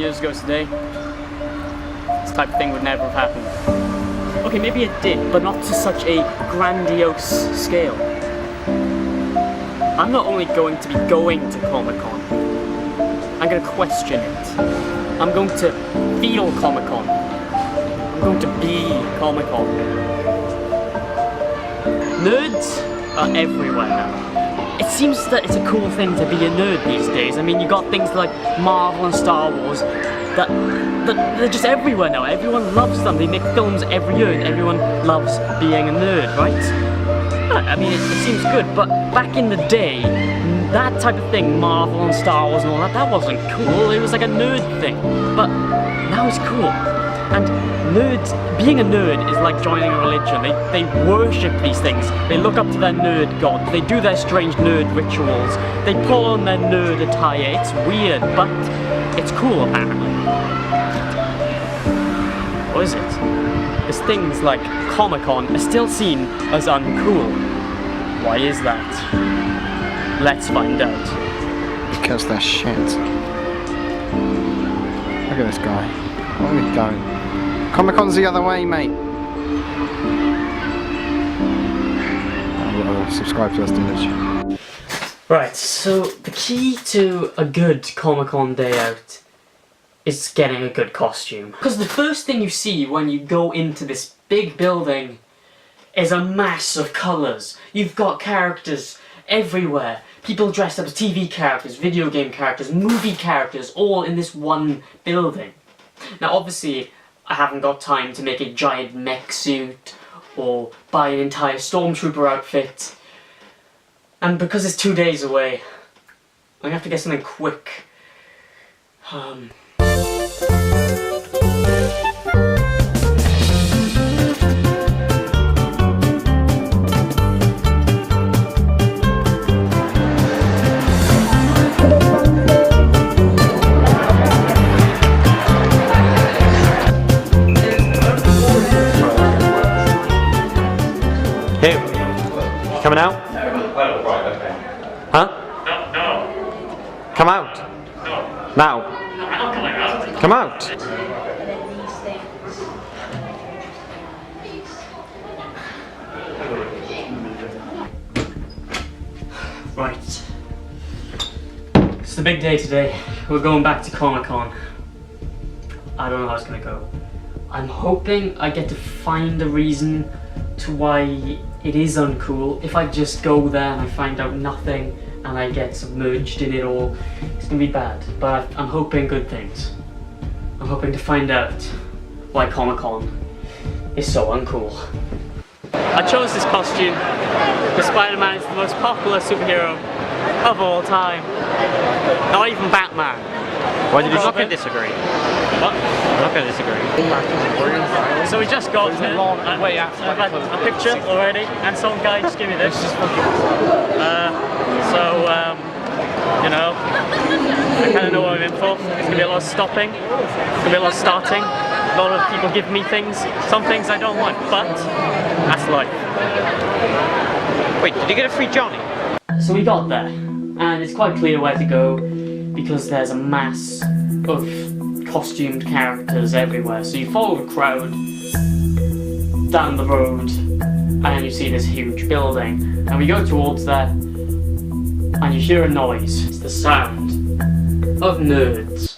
years ago today, this type of thing would never have happened. Okay, maybe it did, but not to such a grandiose scale. I'm not only going to be going to Comic-Con, I'm going to question it. I'm going to feel Comic-Con. I'm going to be Comic-Con. Nerds are everywhere now. It seems that it's a cool thing to be a nerd these days. I mean, you got things like Marvel and Star Wars that they're just everywhere now. Everyone loves them. They make films every year and everyone loves being a nerd, right? I mean, it seems good, but back in the day, that type of thing, Marvel and Star Wars and all that, that wasn't cool. It was like a nerd thing. But now it's cool. And nerds, being a nerd is like joining a religion. They worship these things. They look up to their nerd god. They do their strange nerd rituals. They pull on their nerd attire. It's weird, but it's cool apparently. Or is it? Because things like Comic-Con are still seen as uncool. Why is that? Let's find out. Because they're shit. Look at this guy. Where are we going? Comic-Con's the other way, mate. Oh, subscribe to us, Dinage. Right, so the key to a good Comic-Con day out is getting a good costume. Because the first thing you see when you go into this big building is a mass of colours. You've got characters everywhere. People dressed up as TV characters, video game characters, movie characters, all in this one building. Now obviously, I haven't got time to make a giant mech suit or buy an entire stormtrooper outfit. And because it's 2 days away, I'm gonna have to get something quick. Hugh, coming out? Oh, right, okay. Huh? No. Come out. No. Now. I'm not coming out. Come out. Right. It's the big day today. We're going back to Comic-Con. I don't know how it's gonna go. I'm hoping I get to find a reason to why it is uncool. If I just go there and I find out nothing and I get submerged in it all, it's gonna be bad. But I'm hoping good things. I'm hoping to find out why Comic-Con is so uncool. I chose this costume because Spider-Man is the most popular superhero of all time. Not even Batman. Why did you I'm not stop gonna it? disagree. What? I'm not going to disagree. So we just got here. I've had a picture already, and some guy just gave me this. You know, I kind of know what I'm in for. There's going to be a lot of stopping, there's going to be a lot of starting, a lot of people giving me things. Some things I don't want, but that's life. Wait, did you get a free Johnny? So we got there, and it's quite clear where to go because there's a mass of costumed characters everywhere. So you follow the crowd down the road, and then you see this huge building. And we go towards there, and you hear a noise. It's the sound of nerds.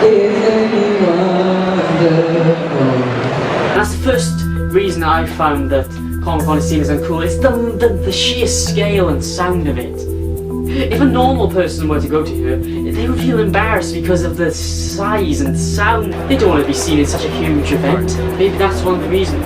That's the first reason I found that Comic-Con is seen as uncool. It's the sheer scale and sound of it. If a normal person were to go to here, they would feel embarrassed because of the size and sound. They don't want to be seen in such a huge event. Maybe that's one of the reasons.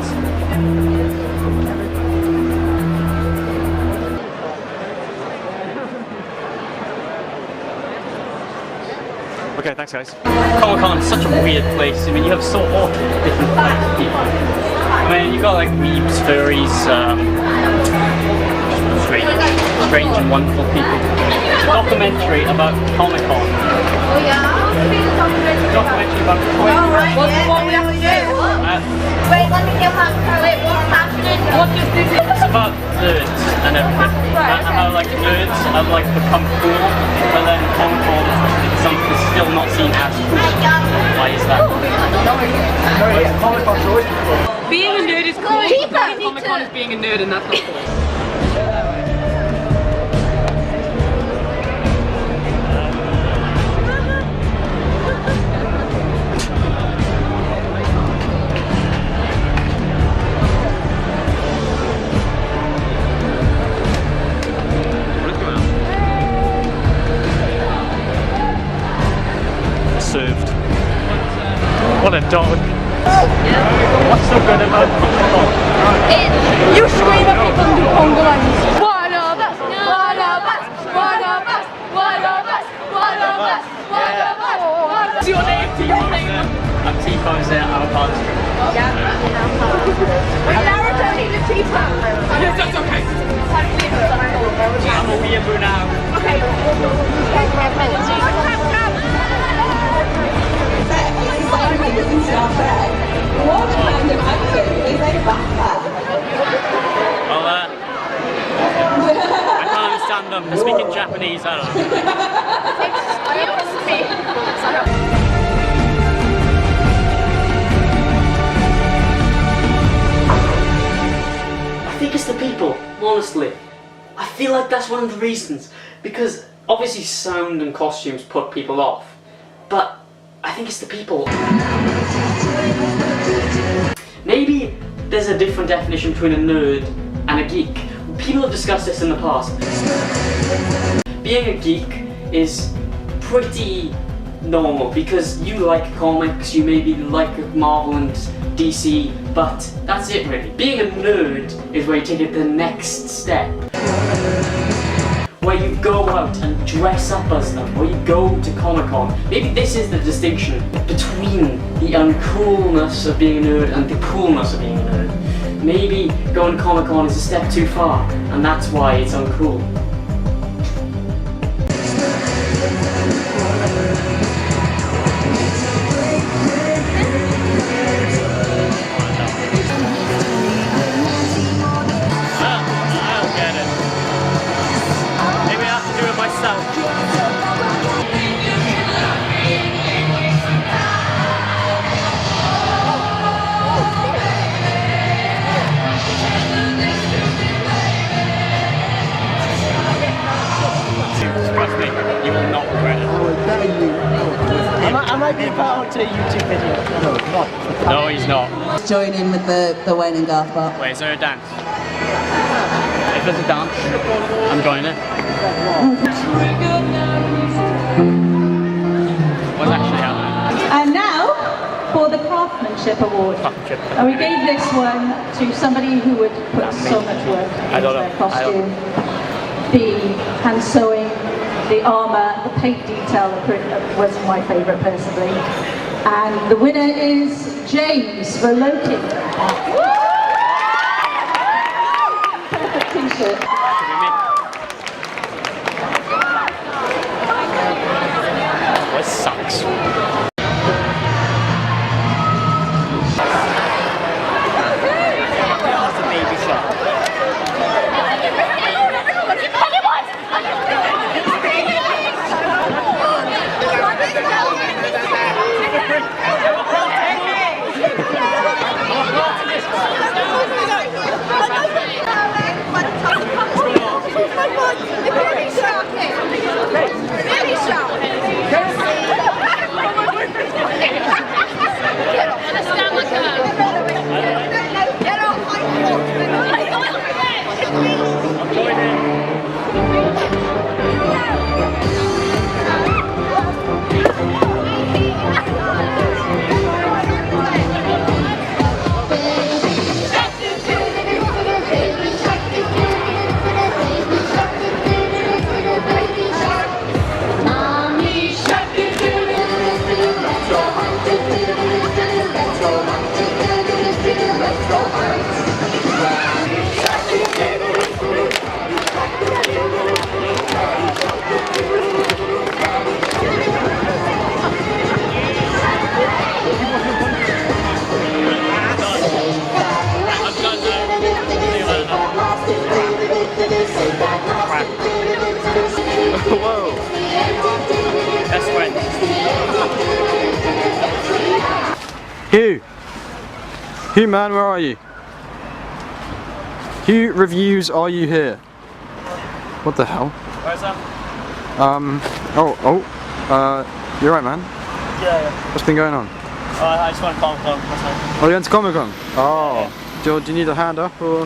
Okay, thanks guys. Comic-Con is such a weird place. I mean, you have so often different types of people. I mean, you got like weebs, furries, strange and wonderful people. It's a documentary about Comic-Con. Oh yeah? Documentary about Comic-Con. What we have to do? Wait, let me get my wait, what's happening? What is this? It's about nerds and everything. how like nerds have like become cool, but then Comic-Con is still not seen as cool. Why is that? Being a nerd is cool. Comic-Con is being a nerd and that's not cool. Served. What a dog. What's so good about Uncool? You scream at people and do Congo lines. One of us, one of us, one of us, one of us, one of us, one of us, one of us. Your name, I'm T-Pose there, I'm a part of Wait, Lara don't need a teapot. Yes, that's okay. I'm a weeaboo now. Okay. What kind of outfit is a backpack? Well, I can't understand them. They speak in Japanese, I don't know. I think it's the people, honestly. I feel like that's one of the reasons. Because obviously sound and costumes put people off. But I think it's the people. Maybe there's a different definition between a nerd and a geek. People have discussed this in the past. Being a geek is pretty normal because you like comics, you maybe like Marvel and DC, but that's it really. Being a nerd is where you take it the next step. Where you go out and dress up as them, where you go to Comic-Con. Maybe this is the distinction between the uncoolness of being a nerd and the coolness of being a nerd. Maybe going to Comic-Con is a step too far, and that's why it's uncool. I'll get it. Maybe I have to do it myself. Trust me, you will not regret it. I might be part of a YouTube video. No, not. No, he's not. Join in with the Wayne and Garth part. Wait, is there a dance? If there's a dance, I'm joining it. What's actually happening? And now for the Craftsmanship Award. Craftsmanship. And we gave this one to somebody who would put so much work I into don't their know. costume. The hand sewing, the armour, the paint detail was my favourite personally. And the winner is James for Loki. Perfect t-shirt. This sucks. Baby shark. Hugh! Hugh, man, where are you? Hugh Reviews, are you here? What the hell? Where's that? You're right, man. Yeah. What's been going on? I just went to Comic-Con, that's all. Oh, you went to Comic-Con? Oh. Do you need a hand up or?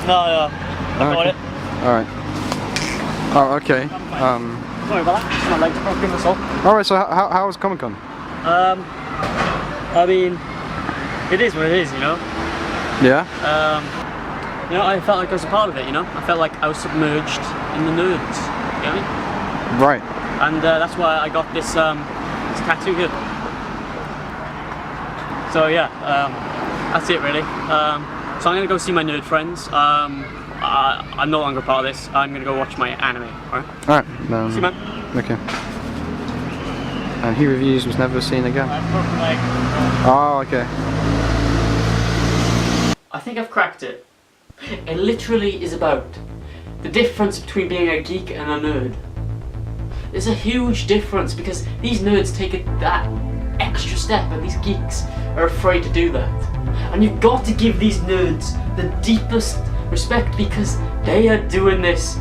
No, I got it. Alright. Oh, okay. Sorry about that, just my legs broken, that's all. Alright, so how was Comic-Con? I mean, it is what it is, you know? Yeah? You know, I felt like I was a part of it, you know? I felt like I was submerged in the nerds, you get me? Right. And that's why I got this, this tattoo here. So yeah, that's it really. So I'm gonna go see my nerd friends. I'm no longer part of this. I'm gonna go watch my anime, alright? Alright. See you, man. Okay. And Hugh Reviews was never seen again. Like, oh, okay. I think I've cracked it. It literally is about the difference between being a geek and a nerd. There's a huge difference because these nerds take it that extra step and these geeks are afraid to do that. And you've got to give these nerds the deepest respect because they are doing this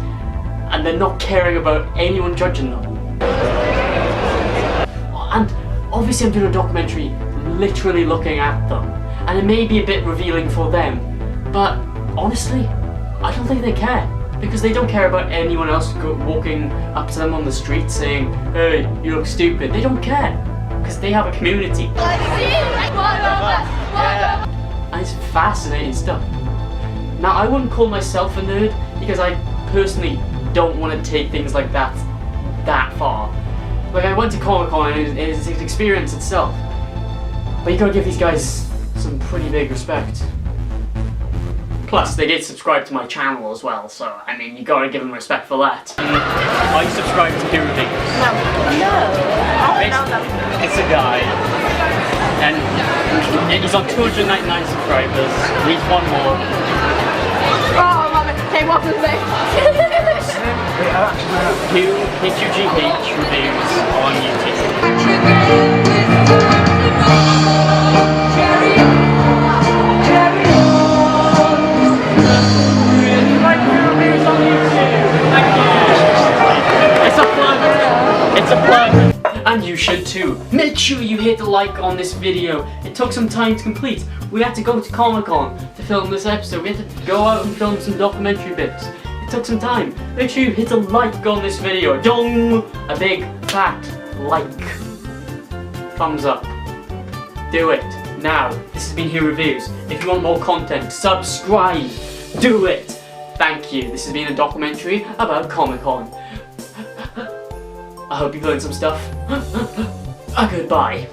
and they're not caring about anyone judging them. And obviously I'm doing a documentary literally looking at them and it may be a bit revealing for them, but honestly, I don't think they care. Because they don't care about anyone else walking up to them on the street saying, hey, you look stupid. They don't care. Because they have a community. And it's fascinating stuff. Now, I wouldn't call myself a nerd because I personally don't want to take things like that far. Like, I went to Comic-Con and it's an experience itself. But you gotta give these guys some pretty big respect. Plus, they did subscribe to my channel as well, so, I mean, you gotta give them respect for that. Are you subscribed to Hugh Reviews? No. It's a guy, and he's on 299 subscribers, needs one more. Oh, love it. Okay, what's his name? Hugh, H-U-G-H Reviews on YouTube. It's a plug! And you should too. Make sure you hit like on this video. It took some time to complete. We had to go to Comic-Con to film this episode. We had to go out and film some documentary bits. It took some time. Make sure you hit a like on this video. Dong! A big fat like. Thumbs up. Do it. Now, this has been Hugh Reviews. If you want more content, subscribe. Do it. Thank you. This has been a documentary about Comic-Con. I hope you've learned some stuff. Goodbye.